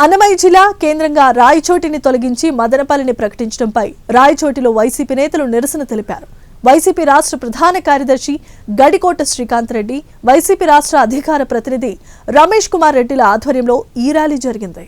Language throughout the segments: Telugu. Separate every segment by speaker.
Speaker 1: అన్నమయ్య జిల్లా కేంద్రంగా రాయచోటిని తొలగించి మదనపల్లిని ప్రకటించడంపై రాయచోటిలో వైసీపీ నేతలు నిరసన తెలిపారు. వైసీపీ రాష్ట్ర ప్రధాన కార్యదర్శి గడికోట శ్రీకాంత్ రెడ్డి, వైసీపీ రాష్ట్ర అధికార ప్రతినిధి రమేష్ కుమార్ రెడ్డిల ఆధ్వర్యంలో ఈ ర్యాలీ జరిగింది.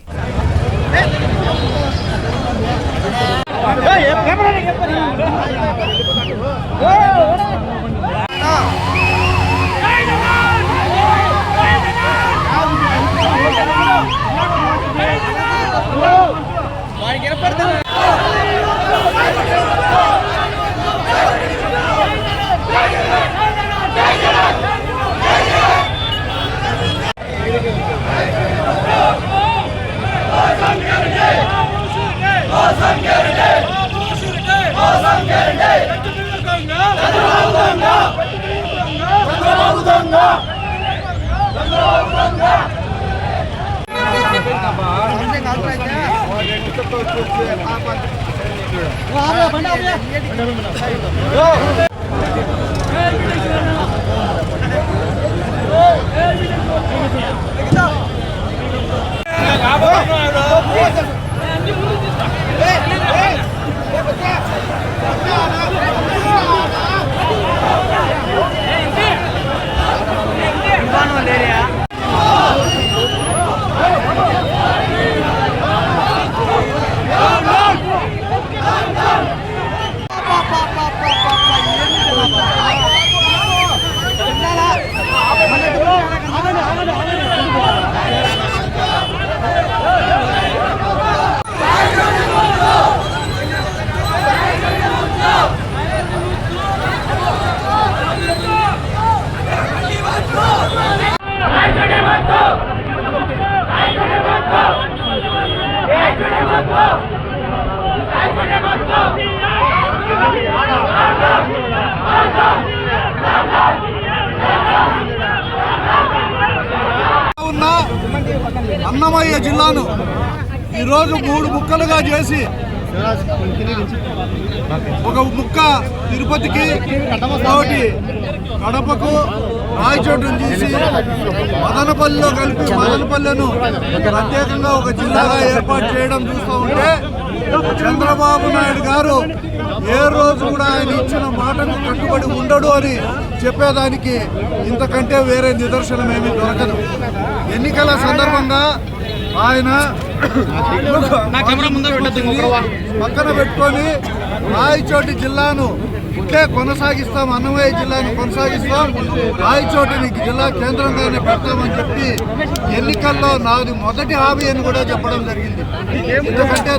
Speaker 2: అన్నమయ్య జిల్లాను ఈరోజు 3 ముక్కలుగా చేసి ఒక ముక్క తిరుపతికి, ఒకటి కడపకు, రాయచోటును తీసి మదనపల్లిలో కలిపి మదనపల్లెను ప్రత్యేకంగా ఒక జిల్లాగా ఏర్పాటు చేయడం చూస్తూ ఉంటే చంద్రబాబు నాయుడు గారు ఏ రోజు కూడా ఆయన ఇచ్చిన మాటకు కట్టుబడి ఉండడు అని చెప్పేదానికి ఇంతకంటే వేరే నిదర్శనం ఏమీ దొరకదు. ఎన్నికల సందర్భంగా ఆయన పక్కన పెట్టుకొని రాయచోటి జిల్లాను ఇట్లే కొనసాగిస్తాం, అన్నమయ్య జిల్లాను కొనసాగిస్తాం, రాయచోటిని జిల్లా కేంద్రంగానే పెడతామని చెప్పి ఎన్నికల్లో నాది మొదటి హామీ అని కూడా చెప్పడం జరిగింది. ఎందుకంటే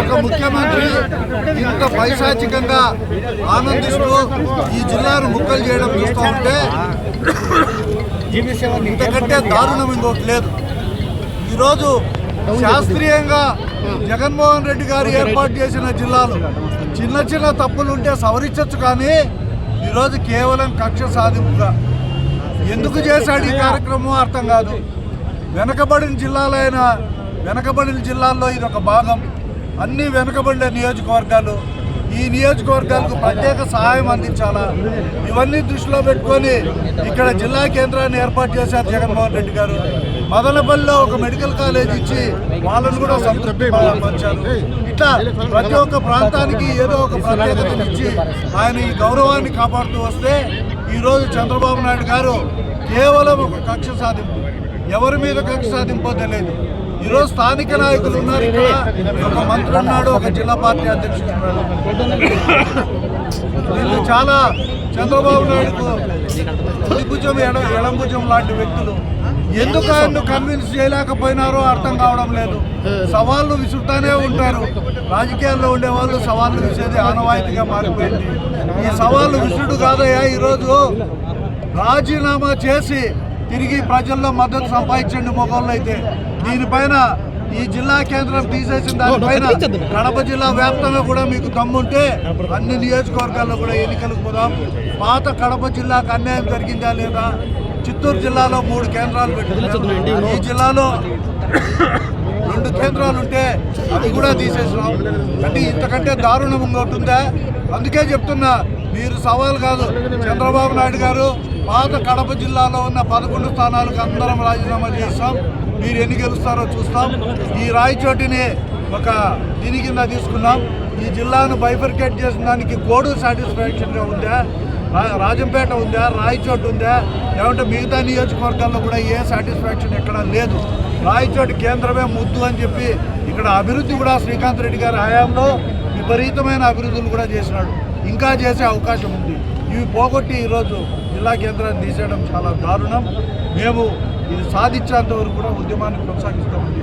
Speaker 2: ఒక ముఖ్యమంత్రి ఇంత పైశాచికంగా ఆనందిస్తూ ఈ జిల్లాను ముక్కలు చేయడం చూస్తూ ఉంటే ఇంతకంటే దారుణం ఇంకోటి లేదు. ఈరోజు శాస్త్రీయంగా జగన్మోహన్ రెడ్డి గారు ఏర్పాటు చేసిన జిల్లాలు చిన్న చిన్న తప్పులు ఉంటే సవరించవచ్చు, కానీ ఈరోజు కేవలం కక్ష సాధింపుగా ఎందుకు చేశాడు ఈ కార్యక్రమం అర్థం కాదు. వెనకబడిన జిల్లాల్లో ఇది ఒక భాగం. అన్ని వెనకబడిన నియోజకవర్గాలు, ఈ నియోజకవర్గాలకు ప్రత్యేక సహాయం అందించాలా, ఇవన్నీ దృష్టిలో పెట్టుకొని ఇక్కడ జిల్లా కేంద్రాన్ని ఏర్పాటు చేశారు జగన్మోహన్ రెడ్డి గారు. మదనపల్లిలో ఒక మెడికల్ కాలేజ్ ఇచ్చి వాళ్ళను కూడా సంతృప్తి పంచారు. ఇట్లా ప్రతి ఒక్క ప్రాంతానికి ఏదో ఒక ప్రత్యేకతను ఇచ్చి ఆయన ఈ గౌరవాన్ని కాపాడుతూ వస్తే ఈరోజు చంద్రబాబు నాయుడు గారు కేవలం ఒక కక్ష సాధింపు, ఎవరి మీద కక్ష సాధింపో తెలియదు. ఈరోజు స్థానిక నాయకులు ఉన్నారు, ఇక్కడ ఒక మంత్రి ఉన్నాడు, ఒక జిల్లా పార్టీ అధ్యక్షుడు ఉన్నాడు. వీళ్ళు చాలా చంద్రబాబు నాయుడుకు కుడిభుజం ఎడంభుజం లాంటి వ్యక్తులు. ఎందుకు ఆయన్ను కన్విన్స్ చేయలేకపోయినారో అర్థం కావడం లేదు. సవాళ్ళు విసురుతానే ఉంటారు. రాజకీయాల్లో ఉండేవాళ్ళు సవాళ్ళు విసిరేది ఆనవాయితీగా మారిపోయింది. ఈ సవాళ్ళు విసురుడు కాదయ్యా, ఈరోజు రాజీనామా చేసి తిరిగి ప్రజల్లో మద్దతు సంపాదించండి మొగోళ్ళు అయితే. దీనిపైన ఈ జిల్లా కేంద్రం తీసేసిన దానిపైన కడప జిల్లా వ్యాప్తంగా కూడా మీకు దమ్ముంటే అన్ని నియోజకవర్గాల్లో కూడా ఎన్నికలకు పోదాం. పాత కడప జిల్లాకు అన్యాయం జరిగిందా లేదా? చిత్తూరు జిల్లాలో 3 కేంద్రాలు పెట్టింది, ఈ జిల్లాలో 2 కేంద్రాలు ఉంటే అవి కూడా తీసేసినాం. అంటే ఇంతకంటే దారుణం ఉంటుందా? అందుకే చెప్తున్నా, మీరు సవాల్ కాదు. చంద్రబాబు నాయుడు గారు పాత కడప జిల్లాలో ఉన్న 11 స్థానాలకు అందరం రాజీనామా చేస్తాం. మీరు ఎన్ని గెలుస్తారో చూస్తాం. ఈ రాయచోటిని ఒక దీని కింద తీసుకున్నాం. ఈ జిల్లాను బైఫర్కేట్ చేసిన దానికి కోడు సాటిస్ఫాక్షన్గా ఉందా, రాజంపేట ఉందా, రాయచోటు ఉందా, లేకుంటే మిగతా నియోజకవర్గాల్లో కూడా ఏ సాటిస్ఫాక్షన్ ఎక్కడా లేదు. రాయచోటి కేంద్రమే ముద్దు అని చెప్పి ఇక్కడ అభివృద్ధి కూడా శ్రీకాంత్ రెడ్డి గారి హయాంలో విపరీతమైన అభివృద్ధులు కూడా చేసినాడు. ఇంకా చేసే అవకాశం ఉంది. ఇవి పోగొట్టి ఈరోజు జిల్లా కేంద్రాన్ని తీసేయడం చాలా దారుణం. మేము ఇది సాధించేంత వరకు కూడా ఉద్యమాన్ని కొనసాగిస్తామని